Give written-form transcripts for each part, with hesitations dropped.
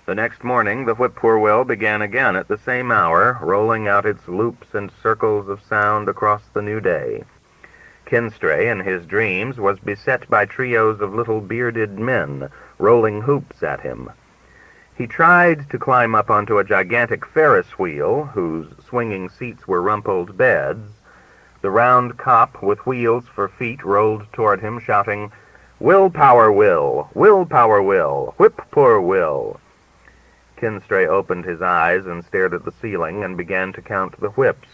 The next morning the whip-poor-will began again at the same hour, rolling out its loops and circles of sound across the new day. Kinstray, in his dreams, was beset by trios of little bearded men, rolling hoops at him. He tried to climb up onto a gigantic Ferris wheel, whose swinging seats were rumpled beds. The round cop with wheels for feet rolled toward him, shouting, "Willpower, Will! Willpower, Will! Whip-poor Will!" Kinstray opened his eyes and stared at the ceiling and began to count the whips.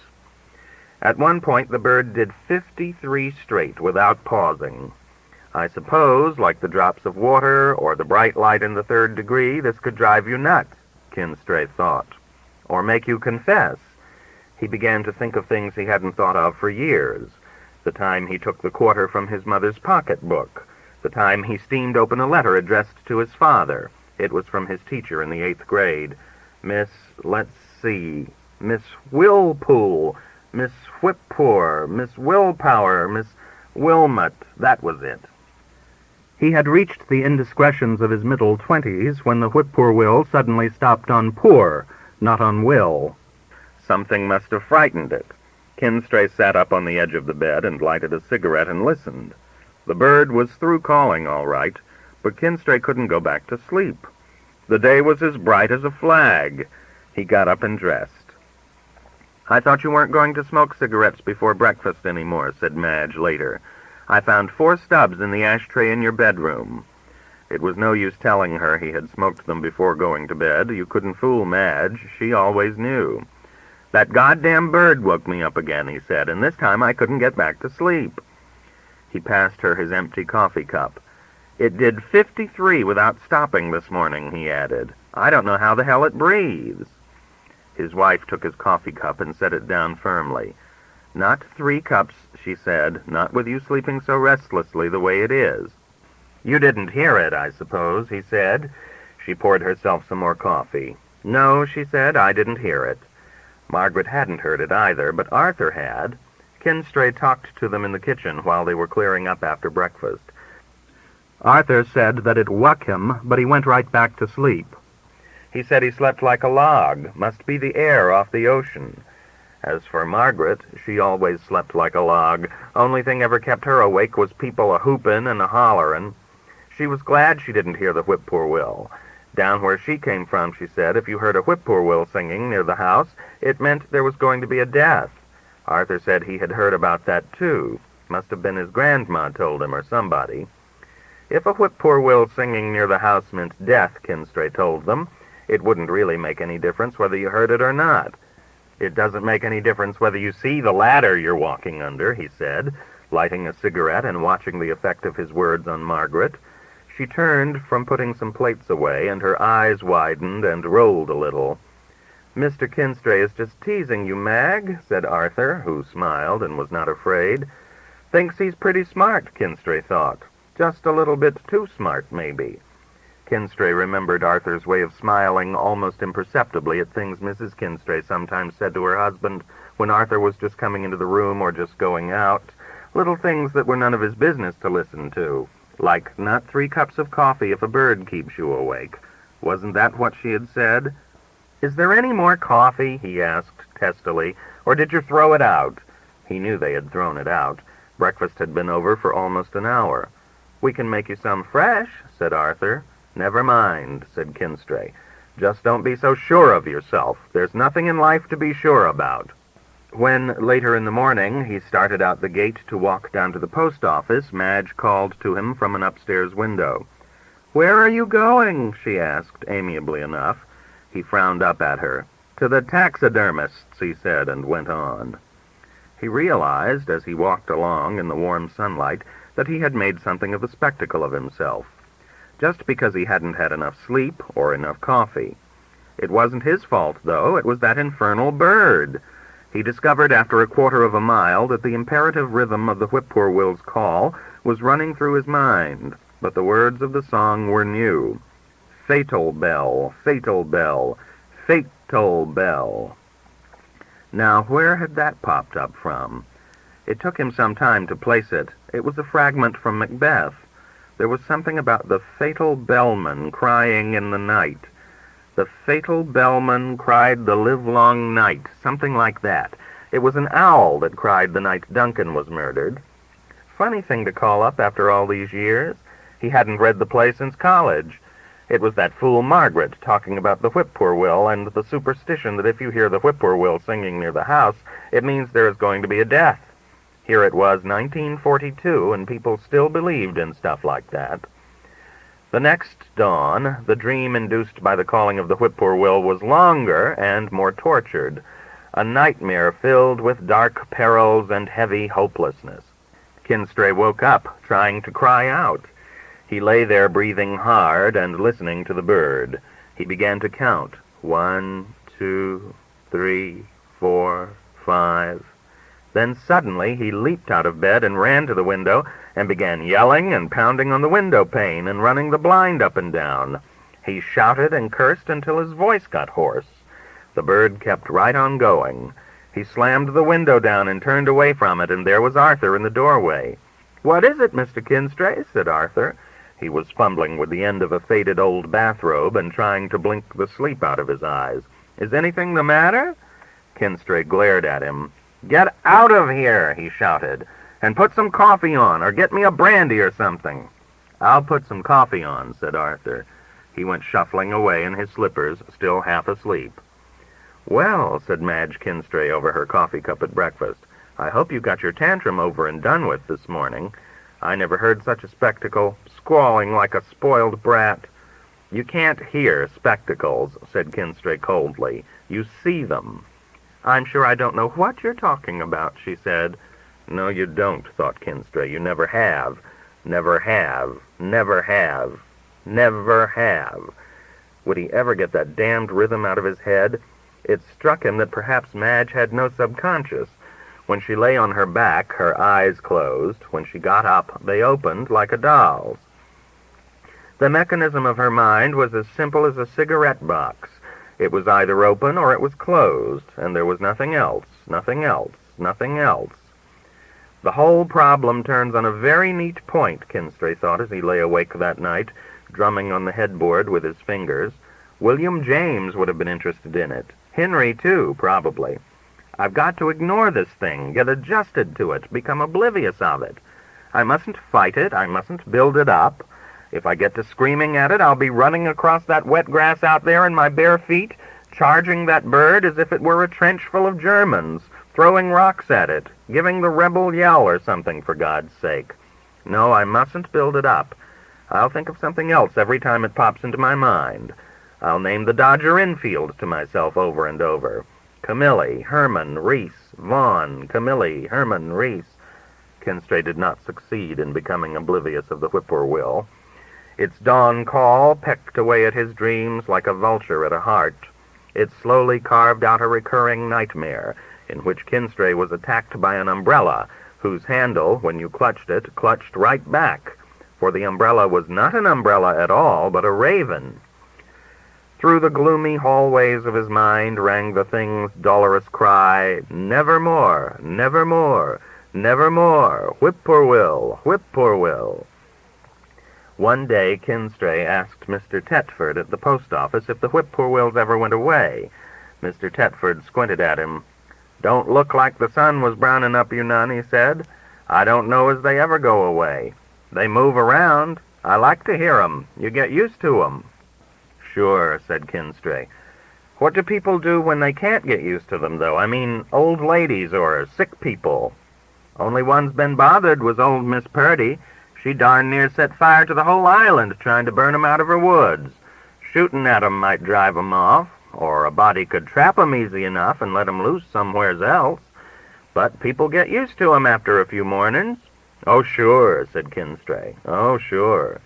At one point the bird did 53 straight without pausing. I suppose, like the drops of water or the bright light in the third degree, this could drive you nuts, Kinstray thought, or make you confess. He began to think of things he hadn't thought of for years. The time he took the quarter from his mother's pocketbook. The time he steamed open a letter addressed to his father. It was from his teacher in the 8th grade. Miss Willpool, Miss Whippoor, Miss Willpower, Miss Wilmot, that was it. He had reached the indiscretions of his middle 20s when the whip-poor-will suddenly stopped on poor, not on will. Something must have frightened it. Kinstray sat up on the edge of the bed and lighted a cigarette and listened. The bird was through calling all right, but Kinstray couldn't go back to sleep. The day was as bright as a flag. He got up and dressed. "I thought you weren't going to smoke cigarettes before breakfast anymore," said Madge later. "I found 4 stubs in the ashtray in your bedroom." It was no use telling her he had smoked them before going to bed. You couldn't fool Madge. She always knew. "That goddamn bird woke me up again," he said, "and this time I couldn't get back to sleep." He passed her his empty coffee cup. "It did 53 without stopping this morning," he added. "I don't know how the hell it breathes." His wife took his coffee cup and set it down firmly. "Not 3 cups," she said, "not with you sleeping so restlessly the way it is." "You didn't hear it, I suppose," he said. She poured herself some more coffee. "No," she said, "I didn't hear it." Margaret hadn't heard it either, but Arthur had. Kinstray talked to them in the kitchen while they were clearing up after breakfast. Arthur said that it wuck him, but he went right back to sleep. He said he slept like a log, must be the air off the ocean. As for Margaret, she always slept like a log. Only thing ever kept her awake was people a-hoopin' and a-hollerin'. She was glad she didn't hear the whip-poor-will. Down where she came from, she said, if you heard a whip-poor-will singing near the house, it meant there was going to be a death. Arthur said he had heard about that, too. Must have been his grandma told him, or somebody. If a whip-poor-will singing near the house meant death, Kinstray told them, it wouldn't really make any difference whether you heard it or not. "It doesn't make any difference whether you see the ladder you're walking under," he said, lighting a cigarette and watching the effect of his words on Margaret. She turned from putting some plates away, and her eyes widened and rolled a little. "Mr. Kinstray is just teasing you, Mag," said Arthur, who smiled and was not afraid. "Thinks he's pretty smart," Kinstray thought. Just a little bit too smart, maybe. Kinstray remembered Arthur's way of smiling almost imperceptibly at things Mrs. Kinstray sometimes said to her husband when Arthur was just coming into the room or just going out, little things that were none of his business to listen to, like not 3 cups of coffee if a bird keeps you awake. Wasn't that what she had said? "Is there any more coffee?" he asked testily, "or did you throw it out?" He knew they had thrown it out. Breakfast had been over for almost an hour. "We can make you some fresh," said Arthur. "Never mind," said Kinstray. "Just don't be so sure of yourself. There's nothing in life to be sure about." When, later in the morning, he started out the gate to walk down to the post office, Madge called to him from an upstairs window. "Where are you going?" she asked, amiably enough. He frowned up at her. "To the taxidermist's," he said, and went on. He realized, as he walked along in the warm sunlight, that he had made something of a spectacle of himself. Just because he hadn't had enough sleep or enough coffee. It wasn't his fault, though. It was that infernal bird. He discovered after a quarter of a mile that the imperative rhythm of the whip-poor-will's call was running through his mind, but the words of the song were new. Fatal bell, fatal bell, fatal bell. Now, where had that popped up from? It took him some time to place it. It was a fragment from Macbeth. There was something about the fatal bellman crying in the night. The fatal bellman cried the livelong night, something like that. It was an owl that cried the night Duncan was murdered. Funny thing to call up after all these years. He hadn't read the play since college. It was that fool Margaret talking about the whippoorwill and the superstition that if you hear the whippoorwill singing near the house, it means there is going to be a death. Here it was 1942, and people still believed in stuff like that. The next dawn, the dream induced by the calling of the whippoorwill was longer and more tortured, a nightmare filled with dark perils and heavy hopelessness. Kinstray woke up, trying to cry out. He lay there breathing hard and listening to the bird. He began to count. 1, 2, 3, 4, 5. Then suddenly he leaped out of bed and ran to the window and began yelling and pounding on the window pane and running the blind up and down. He shouted and cursed until his voice got hoarse. The bird kept right on going. He slammed the window down and turned away from it, and there was Arthur in the doorway. "What is it, Mr. Kinstray?" said Arthur. He was fumbling with the end of a faded old bathrobe and trying to blink the sleep out of his eyes. "Is anything the matter?" Kinstray glared at him. "Get out of here," he shouted, "and put some coffee on, or get me a brandy or something." "I'll put some coffee on," said Arthur. He went shuffling away in his slippers, still half asleep. "Well," said Madge Kinstray over her coffee cup at breakfast, "I hope you got your tantrum over and done with this morning. I never heard such a spectacle, squalling like a spoiled brat." "You can't hear spectacles," said Kinstray coldly. "You see them." "I'm sure I don't know what you're talking about," she said. "No, you don't," thought Kinstray. "You never have. Never have. Never have. Never have." Would he ever get that damned rhythm out of his head? It struck him that perhaps Madge had no subconscious. When she lay on her back, her eyes closed. When she got up, they opened like a doll's. The mechanism of her mind was as simple as a cigarette box. It was either open or it was closed, and there was nothing else, nothing else, nothing else. The whole problem turns on a very neat point, Kinstray thought as he lay awake that night, drumming on the headboard with his fingers. William James would have been interested in it. Henry, too, probably. I've got to ignore this thing, get adjusted to it, become oblivious of it. I mustn't fight it, I mustn't build it up. If I get to screaming at it, I'll be running across that wet grass out there in my bare feet, charging that bird as if it were a trench full of Germans, throwing rocks at it, giving the rebel yell or something, for God's sake. No, I mustn't build it up. I'll think of something else every time it pops into my mind. I'll name the Dodger infield to myself over and over. Camilli, Herman, Reese, Vaughn, Camilli, Herman, Reese. Kinstray did not succeed in becoming oblivious of the whippoorwill. Its dawn call pecked away at his dreams like a vulture at a heart. It slowly carved out a recurring nightmare, in which Kinstray was attacked by an umbrella, whose handle, when you clutched it, clutched right back, for the umbrella was not an umbrella at all, but a raven. Through the gloomy hallways of his mind rang the thing's dolorous cry, "Nevermore, nevermore, nevermore, whippoorwill, whippoorwill." One day Kinstray asked Mr. Tetford at the post office if the whippoorwills ever went away. Mr. Tetford squinted at him. "Don't look like the sun was browning up you none," he said. "I don't know as they ever go away. They move around. I like to hear 'em. You get used to 'em." "Sure," said Kinstray. "What do people do when they can't get used to them, though? I mean, old ladies or sick people." "Only one's been bothered was old Miss Purdy. She darn near set fire to the whole island trying to burn 'em out of her woods. Shooting at 'em might drive 'em off, or a body could trap 'em easy enough and let 'em loose somewheres else. But people get used to 'em after a few mornings." "Oh, sure," said Kinstray. "Oh, sure."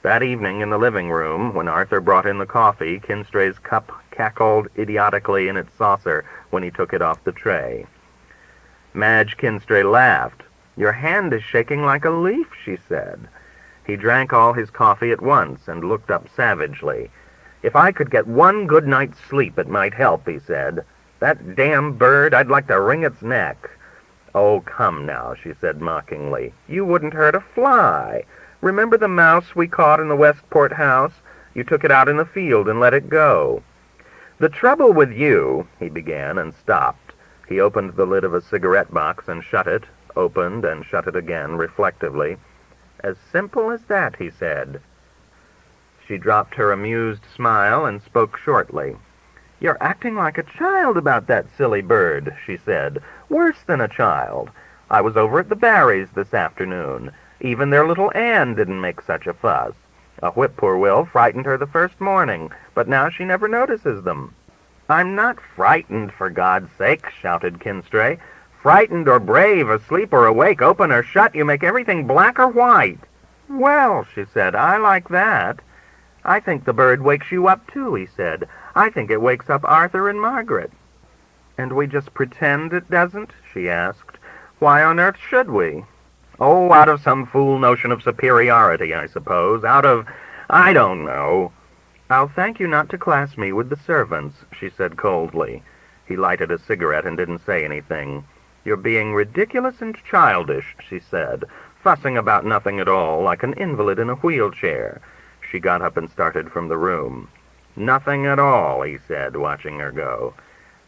That evening in the living room, when Arthur brought in the coffee, Kinstray's cup cackled idiotically in its saucer when he took it off the tray. Madge Kinstray laughed. "Your hand is shaking like a leaf," she said. He drank all his coffee at once and looked up savagely. "If I could get one good night's sleep, it might help," he said. "That damn bird, I'd like to wring its neck." "Oh, come now," she said mockingly. "You wouldn't hurt a fly. Remember the mouse we caught in the Westport house? You took it out in the field and let it go. The trouble with you," he began, and stopped. He opened the lid of a cigarette box and shut it, opened and shut it again, reflectively. "As simple as that," he said. She dropped her amused smile and spoke shortly. "You're acting like a child about that silly bird," she said. "Worse than a child. I was over at the Barrys this afternoon. Even their little Anne didn't make such a fuss. A whippoorwill frightened her the first morning, but now she never notices them." "I'm not frightened, for God's sake," shouted Kinstray. "Frightened or brave, asleep or awake, open or shut, you make everything black or white." "Well," she said, "I like that." "I think the bird wakes you up, too," he said. "I think it wakes up Arthur and Margaret." "And we just pretend it doesn't?" she asked. "Why on earth should we?" "Oh, out of some fool notion of superiority, I suppose. I don't know." "I'll thank you not to class me with the servants," she said coldly. He lighted a cigarette and didn't say anything. "You're being ridiculous and childish," she said, "fussing about nothing at all, like an invalid in a wheelchair." She got up and started from the room. "Nothing at all," he said, watching her go.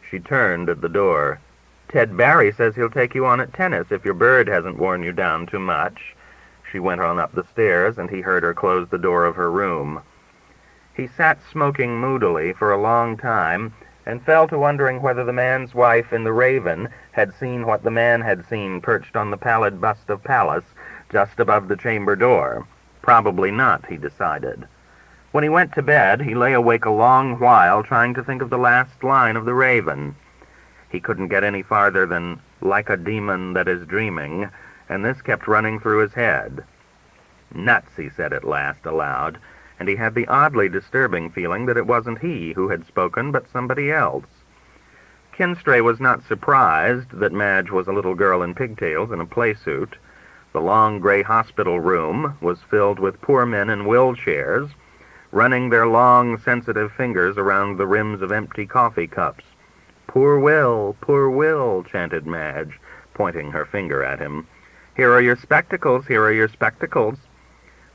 She turned at the door. "Ted Barry says he'll take you on at tennis if your bird hasn't worn you down too much." She went on up the stairs, and he heard her close the door of her room. He sat smoking moodily for a long time, and fell to wondering whether the man's wife in the Raven had seen what the man had seen perched on the pallid bust of Pallas just above the chamber door. Probably not, he decided. When he went to bed, he lay awake a long while trying to think of the last line of the Raven. He couldn't get any farther than "like a demon that is dreaming," and this kept running through his head. "Nuts," he said at last aloud, and he had the oddly disturbing feeling that it wasn't he who had spoken, but somebody else. Kinstray was not surprised that Madge was a little girl in pigtails and a play-suit. The long gray hospital room was filled with poor men in wheelchairs, running their long, sensitive fingers around the rims of empty coffee cups. "Poor Will," chanted Madge, pointing her finger at him. "Here are your spectacles, here are your spectacles."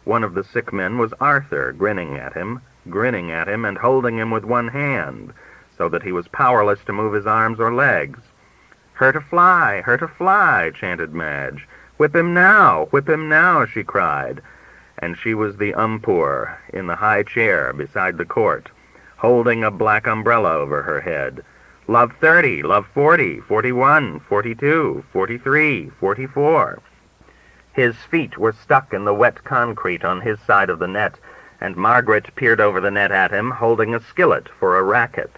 One of the sick men was Arthur, grinning at him, and holding him with one hand, so that he was powerless to move his arms or legs. Hurt a fly," chanted Madge. Whip him now," she cried. And she was the umpoor in the high chair beside the court, holding a black umbrella over her head. "Love 30, love 40, 41, 42, 43, 44. His feet were stuck in the wet concrete on his side of the net, and Margaret peered over the net at him, holding a skillet for a racket.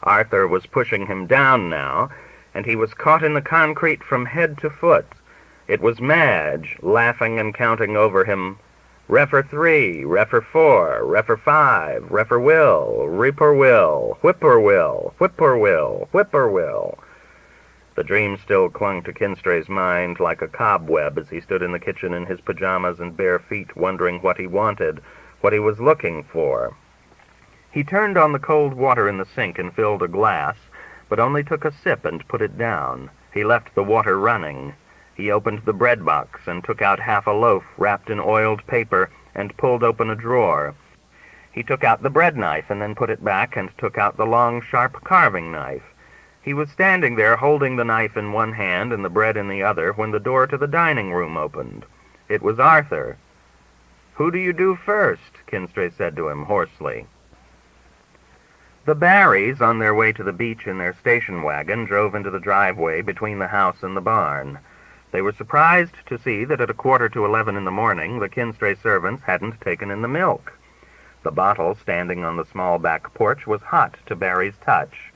Arthur was pushing him down now, and he was caught in the concrete from head to foot. It was Madge, laughing and counting over him. "Refer 3, Refer 4, Refer 5, Refer Will, Whippoorwill, Whippoorwill, Whippoorwill, Whippoorwill." The dream still clung to Kinstray's mind like a cobweb as he stood in the kitchen in his pajamas and bare feet, wondering what he wanted, what he was looking for. He turned on the cold water in the sink and filled a glass, but only took a sip and put it down. He left the water running. He opened the bread box and took out half a loaf wrapped in oiled paper and pulled open a drawer. He took out the bread knife and then put it back and took out the long, sharp carving knife. He was standing there holding the knife in one hand and the bread in the other when the door to the dining room opened. It was Arthur. "Who do you do first?" Kinstray said to him hoarsely. The Barrys, on their way to the beach in their station wagon, drove into the driveway between the house and the barn. They were surprised to see that at 11:15 in the morning the Kinstray servants hadn't taken in the milk. The bottle standing on the small back porch was hot to Barry's touch.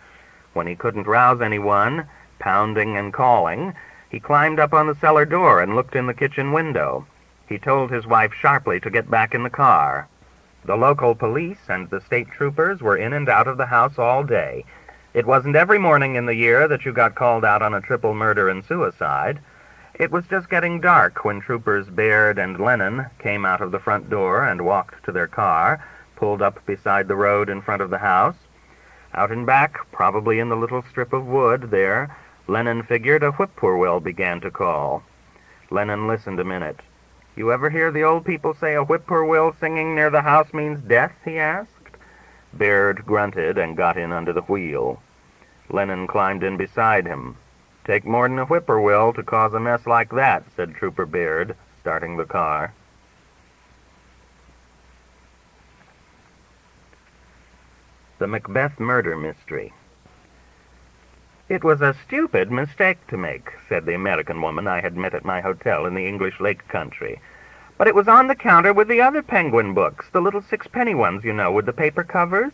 When he couldn't rouse anyone, pounding and calling, he climbed up on the cellar door and looked in the kitchen window. He told his wife sharply to get back in the car. The local police and the state troopers were in and out of the house all day. It wasn't every morning in the year that you got called out on a triple murder and suicide. It was just getting dark when troopers Baird and Lennon came out of the front door and walked to their car, pulled up beside the road in front of the house. Out in back, probably in the little strip of wood there, Lennon figured a whippoorwill began to call. Lennon listened a minute. You ever hear the old people say a whippoorwill singing near the house means death?" he asked. Baird grunted and got in under the wheel. Lennon climbed in beside him. "Take more than a whippoorwill to cause a mess like that," said Trooper Baird, starting the car. The Macbeth Murder Mystery. "It was a stupid mistake to make," said the American woman I had met at my hotel in the English Lake Country. "But it was on the counter with the other Penguin books, the little sixpenny ones, you know, with the paper covers.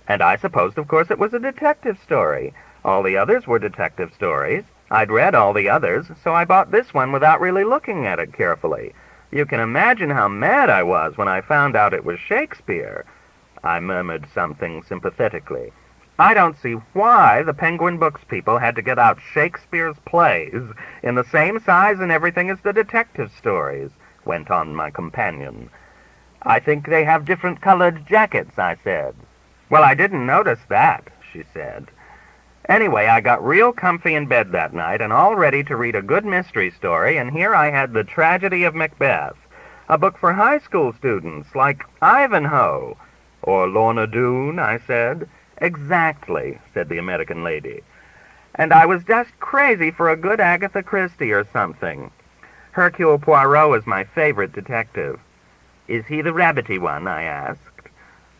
And I supposed, of course, it was a detective story. All the others were detective stories. I'd read all the others, so I bought this one without really looking at it carefully. You can imagine how mad I was when I found out it was Shakespeare." I murmured something sympathetically. "I don't see why the Penguin Books people had to get out Shakespeare's plays in the same size and everything as the detective stories," went on my companion. "I think they have different colored jackets," I said. "Well, I didn't notice that," she said. Anyway, I got real comfy in bed that night and all ready to read a good mystery story, and here I had The Tragedy of Macbeth, a book for high school students, like Ivanhoe. "Or Lorna Doone," I said. "Exactly," said the American lady. "And I was just crazy for a good Agatha Christie or something. Hercule Poirot is my favorite detective." "Is he the rabbity one?" I asked.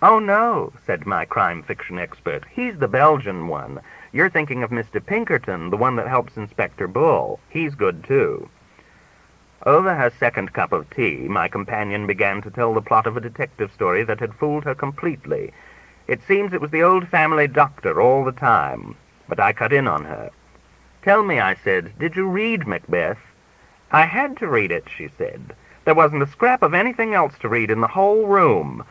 "Oh, no," said my crime fiction expert. "He's the Belgian one. You're thinking of Mr. Pinkerton, the one that helps Inspector Bull. He's good, too." Over her second cup of tea, my companion began to tell the plot of a detective story that had fooled her completely. It seems it was the old family doctor all the time, but I cut in on her. "Tell me," I said, "did you read Macbeth?" "I had to read it," she said. "There wasn't a scrap of anything else to read in the whole room."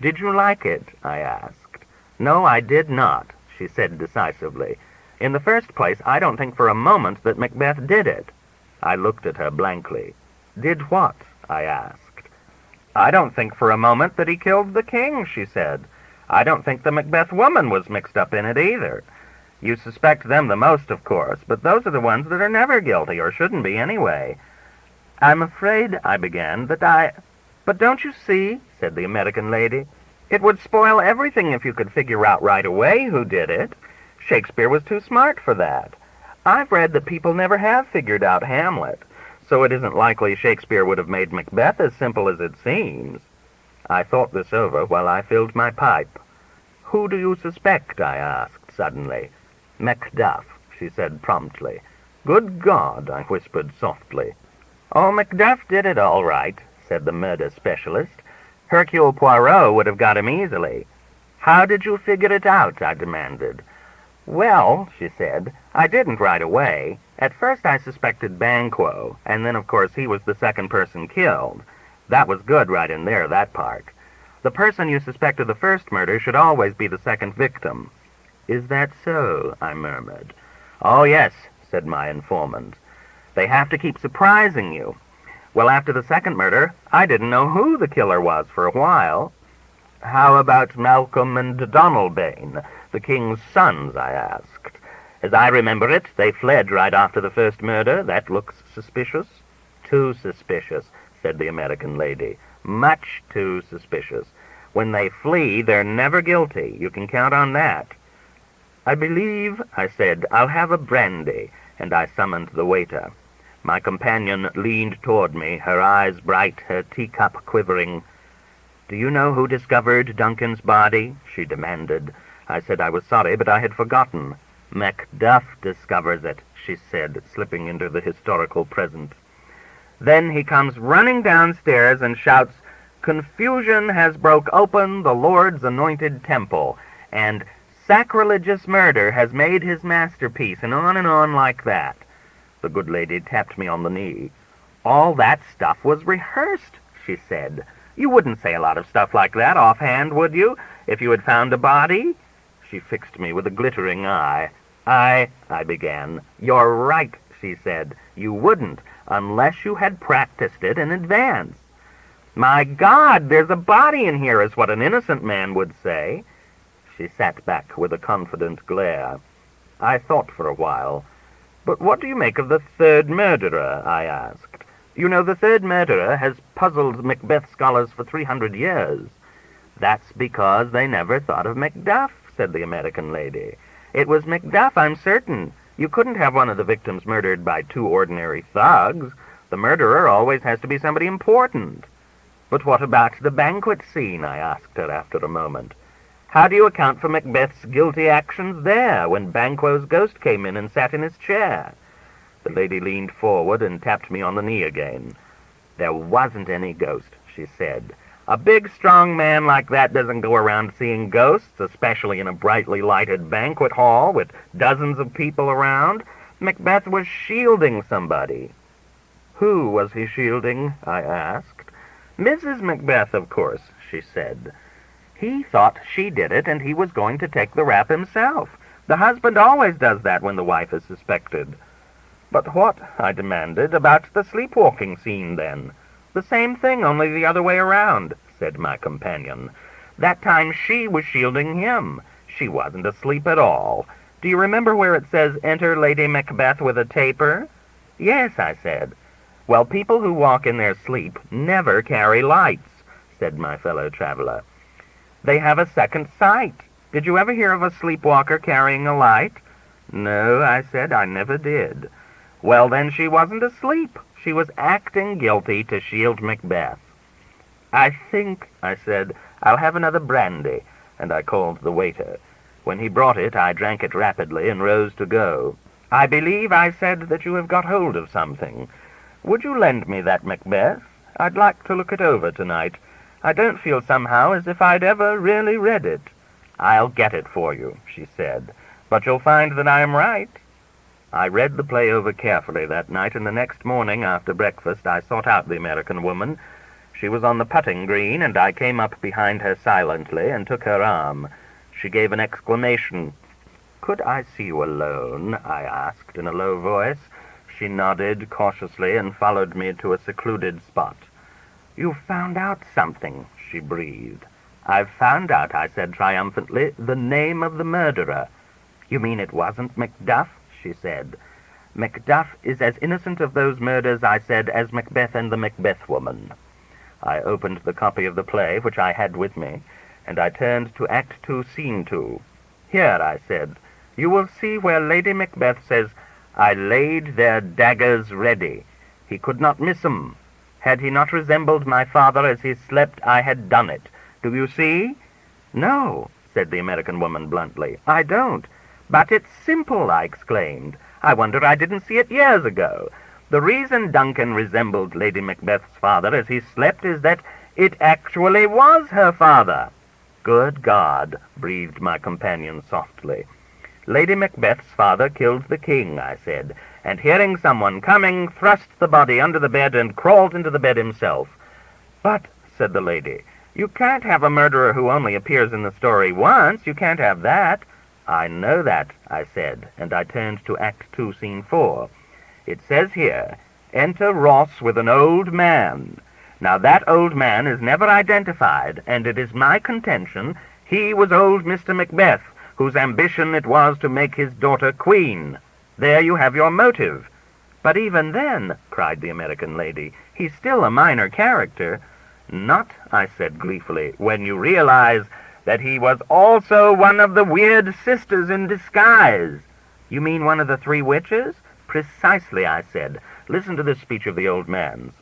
"Did you like it?" I asked. "No, I did not," she said decisively. "In the first place, I don't think for a moment that Macbeth did it." I looked at her blankly. "Did what?" I asked. "I don't think for a moment that he killed the king," she said. "I don't think the Macbeth woman was mixed up in it either. You suspect them the most, of course, but those are the ones that are never guilty, or shouldn't be anyway." "I'm afraid," I began, "But don't you see," said the American lady, "it would spoil everything if you could figure out right away who did it. Shakespeare was too smart for that. I've read that people never have figured out Hamlet, so it isn't likely Shakespeare would have made Macbeth as simple as it seems." I thought this over while I filled my pipe. "Who do you suspect?" I asked suddenly. "Macduff," she said promptly. "Good God," I whispered softly. "Oh, Macduff did it all right," said the murder specialist. "Hercule Poirot would have got him easily." "How did you figure it out?" I demanded. "Well," she said, "I didn't right away. At first I suspected Banquo, and then, of course, he was the second person killed. That was good right in there, that part. The person you suspect of the first murder should always be the second victim." "Is that so?" I murmured. "Oh, yes," said my informant. "They have to keep surprising you. Well, after the second murder, I didn't know who the killer was for a while." "How about Malcolm and Donalbain, the king's sons?" I asked. "As I remember it, they fled right after the first murder. That looks suspicious." "Too suspicious," said the American lady. "Much too suspicious. When they flee, they're never guilty. You can count on that." "I believe," I said, "I'll have a brandy," and I summoned the waiter. My companion leaned toward me, her eyes bright, her teacup quivering. "Do you know who discovered Duncan's body?" she demanded. I said I was sorry, but I had forgotten. "Macduff discovers it," she said, slipping into the historical present. "Then he comes running downstairs and shouts, 'Confusion has broke open the Lord's anointed temple,' and 'Sacrilegious murder has made his masterpiece,' and on like that." The good lady tapped me on the knee. "All that stuff was rehearsed," she said. "You wouldn't say a lot of stuff like that offhand, would you, if you had found a body?" She fixed me with a glittering eye. I began. "You're right," she said. "You wouldn't, unless you had practiced it in advance." "My God, there's a body in here," is what an innocent man would say. She sat back with a confident glare. I thought for a while. "But what do you make of the third murderer?" I asked. You know, the third murderer has puzzled Macbeth scholars for 300 years. That's because they never thought of Macduff, said the American lady. It was Macduff, I'm certain. You couldn't have one of the victims murdered by two ordinary thugs. The murderer always has to be somebody important. But what about the banquet scene, I asked her after a moment. How do you account for Macbeth's guilty actions there, when Banquo's ghost came in and sat in his chair? The lady leaned forward and tapped me on the knee again. There wasn't any ghost, she said. A big, strong man like that doesn't go around seeing ghosts, especially in a brightly lighted banquet hall with dozens of people around. Macbeth was shielding somebody. Who was he shielding? I asked. Mrs. Macbeth, of course, she said. He thought she did it, and he was going to take the rap himself. The husband always does that when the wife is suspected. But what, I demanded, about the sleepwalking scene, then? The same thing, only the other way around, said my companion. That time she was shielding him. She wasn't asleep at all. Do you remember where it says, "Enter Lady Macbeth with a taper"? Yes, I said. Well, people who walk in their sleep never carry lights, said my fellow traveler. They have a second sight. Did you ever hear of a sleepwalker carrying a light? No, I said, I never did. Well, then she wasn't asleep. She was acting guilty to shield Macbeth. I think, I said, I'll have another brandy, and I called the waiter. When he brought it, I drank it rapidly and rose to go. I believe, I said, that you have got hold of something. Would you lend me that Macbeth? I'd like to look it over tonight. I don't feel somehow as if I'd ever really read it. I'll get it for you, she said, but you'll find that I am right. I read the play over carefully that night, and the next morning after breakfast I sought out the American woman. She was on the putting green, and I came up behind her silently and took her arm. She gave an exclamation. Could I see you alone? I asked in a low voice. She nodded cautiously and followed me to a secluded spot. You've found out something, she breathed. I've found out, I said triumphantly, the name of the murderer. You mean it wasn't Macduff? She said. Macduff is as innocent of those murders, I said, as Macbeth and the Macbeth woman. I opened the copy of the play which I had with me, and I turned to Act 2, Scene 2. Here, I said, you will see where Lady Macbeth says, I laid their daggers ready. He could not miss 'em. Had he not resembled my father as he slept, I had done it. Do you see? No, said the American woman bluntly. I don't. But it's simple, I exclaimed. I wonder I didn't see it years ago. The reason Duncan resembled Lady Macbeth's father as he slept is that it actually was her father. Good God, breathed my companion softly. Lady Macbeth's father killed the king, I said, and hearing someone coming, thrust the body under the bed and crawled into the bed himself. But, said the lady, you can't have a murderer who only appears in the story once. You can't have that. I know that, I said, and I turned to Act 2, Scene 4. It says here, enter Ross with an old man. Now that old man is never identified, and it is my contention he was old Mr. Macbeth, whose ambition it was to make his daughter queen. There you have your motive. But even then, cried the American lady, he's still a minor character. Not, I said gleefully, when you realize that he was also one of the weird sisters in disguise. You mean one of the three witches? Precisely, I said. Listen to this speech of the old man's.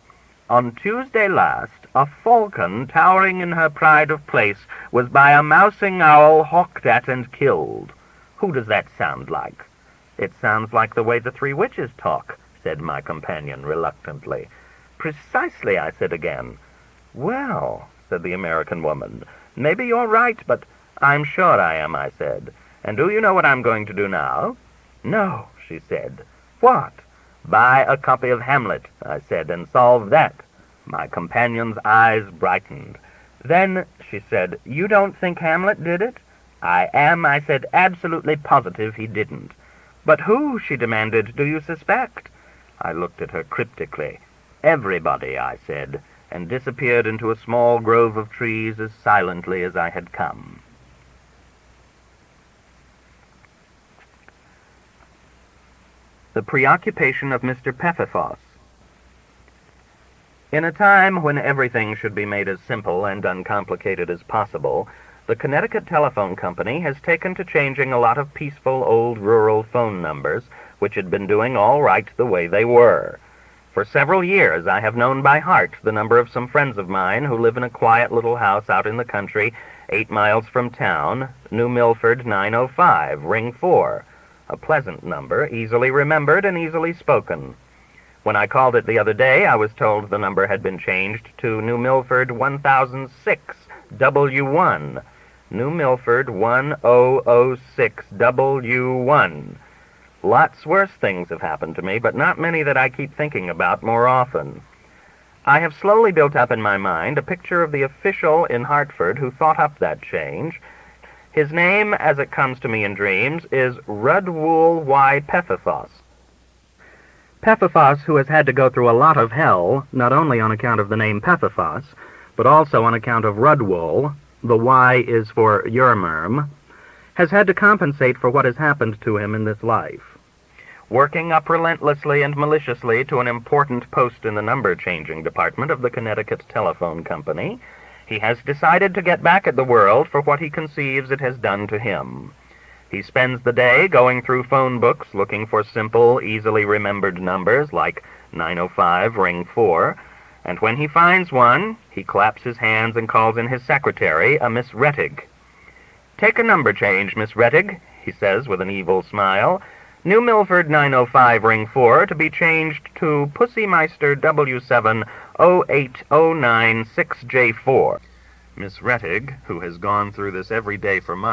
On Tuesday last, a falcon towering in her pride of place was by a mousing owl hawked at and killed. Who does that sound like? It sounds like the way the three witches talk, said my companion reluctantly. Precisely, I said again. Well, said the American woman, maybe you're right, but I'm sure I am, I said. And do you know what I'm going to do now? No, she said. What? Buy a copy of Hamlet, I said, and solve that. My companion's eyes brightened. Then, she said, you don't think Hamlet did it? I am, I said, absolutely positive he didn't. But who, she demanded, do you suspect? I looked at her cryptically. Everybody, I said, and disappeared into a small grove of trees as silently as I had come. The Preoccupation of Mr. PETTIFOSS. In a time when everything should be made as simple and uncomplicated as possible, the Connecticut Telephone Company has taken to changing a lot of peaceful old rural phone numbers, which had been doing all right the way they were. For several years I have known by heart the number of some friends of mine who live in a quiet little house out in the country, 8 miles from town, New Milford 905, ring 4. A pleasant number, easily remembered and easily spoken. When I called it the other day, I was told the number had been changed to New Milford 1006 W1. New Milford 1006 W1. Lots worse things have happened to me, but not many that I keep thinking about more often. I have slowly built up in my mind a picture of the official in Hartford who thought up that change. His name, as it comes to me in dreams, is Rudwool Y. PETTIFOSS. PETTIFOSS, who has had to go through a lot of hell, not only on account of the name PETTIFOSS, but also on account of Rudwool, the Y is for Yermerm, has had to compensate for what has happened to him in this life. Working up relentlessly and maliciously to an important post in the number-changing department of the Connecticut Telephone Company, he has decided to get back at the world for what he conceives it has done to him. He spends the day going through phone books looking for simple, easily remembered numbers like 905 ring 4, and when he finds one, he claps his hands and calls in his secretary, a Miss Rettig. "Take a number change, Miss Rettig," he says with an evil smile. "New Milford 905 ring 4 to be changed to Pussymeister W7 08096J4. Miss Rettig, who has gone through this every day for months,